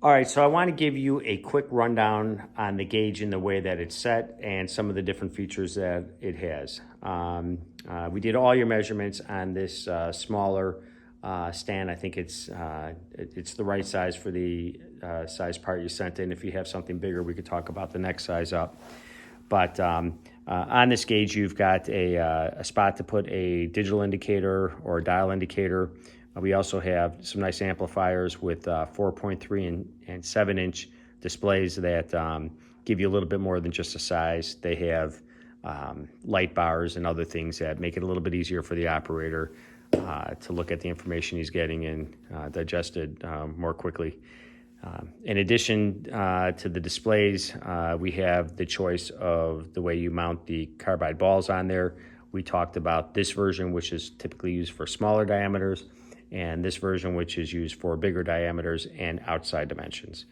All right, so I want to give you a quick rundown on the gauge and the way that it's set and some of the different features that it has. We did all your measurements on this smaller stand. I think it's the right size for the size part you sent in. If you have something bigger, we could talk about the next size up. But on this gauge, you've got a spot to put a digital indicator or a dial indicator. We also have some nice amplifiers with 4.3 and 7-inch displays that give you a little bit more than just a size. They have light bars and other things that make it a little bit easier for the operator to look at the information he's getting and digest it more quickly. In addition to the displays, we have the choice of the way you mount the carbide balls on there. We talked about this version, which is typically used for smaller diameters, and this version, which is used for bigger diameters and outside dimensions.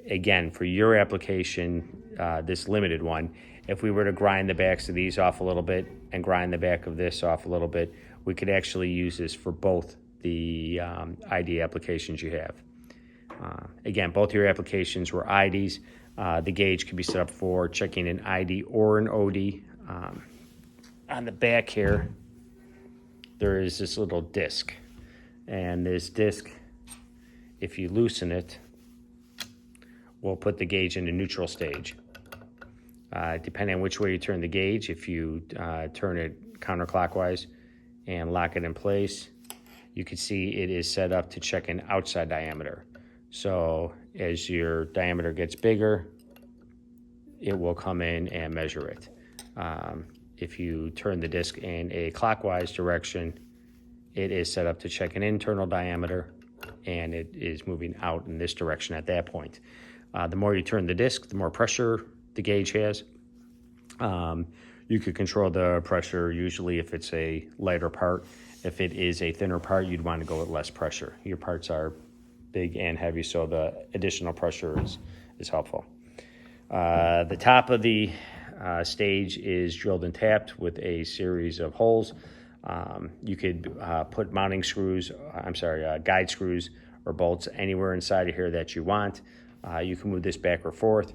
Again, for your application, this limited one, if we were to grind the backs of these off a little bit and grind the back of this off a little bit, we could actually use this for both the ID applications you have. Again, both your applications were IDs. The gauge can be set up for checking an ID or an OD. On the back here, there is this little disc. And this disc, if you loosen it, will put the gauge into neutral stage. Depending on which way you turn the gauge, if you turn it counterclockwise and lock it in place, you can see it is set up to check an outside diameter. So as your diameter gets bigger, it will come in and measure it. If you turn the disc in a clockwise direction, it is set up to check an internal diameter, and it is moving out in this direction at that point. The more you turn the disc, the more pressure the gauge has. You could control the pressure usually if it's a lighter part. If it is a thinner part, you'd want to go with less pressure. Your parts are big and heavy, so the additional pressure is helpful. The top of the stage is drilled and tapped with a series of holes. You could put mounting screws, guide screws or bolts anywhere inside of here that you want. You can move this back or forth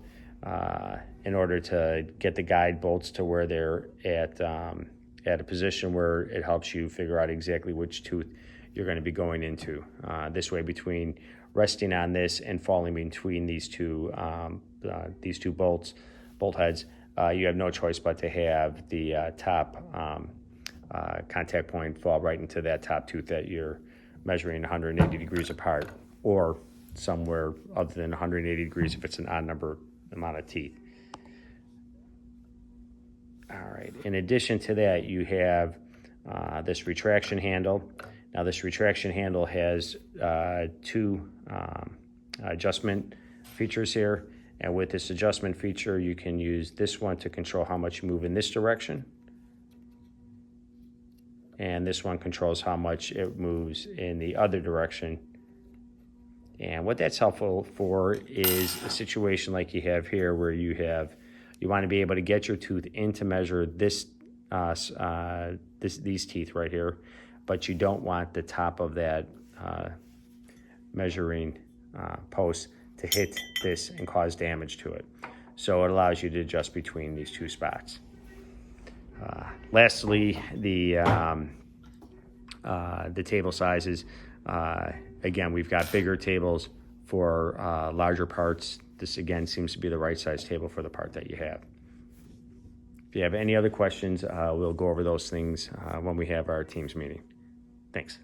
in order to get the guide bolts to where they're at a position where it helps you figure out exactly which tooth you're going to be going into. This way, between resting on this and falling between these two bolt heads, you have no choice but to have the top contact point fall right into that top tooth that you're measuring 180 degrees apart, or somewhere other than 180 degrees if it's an odd number amount of teeth. All right, in addition to that, you have this retraction handle. Now this retraction handle has two adjustment features here, and with this adjustment feature, you can use this one to control how much you move in this direction, and this one controls how much it moves in the other direction. And what that's helpful for is a situation like you have here, where you want to be able to get your tooth in to measure these teeth right here, but you don't want the top of that measuring post to hit this and cause damage to it. So it allows you to adjust between these two spots. Lastly, the table sizes. Again, we've got bigger tables for larger parts. This, again, seems to be the right size table for the part that you have. If you have any other questions, we'll go over those things when we have our team's meeting. Thanks.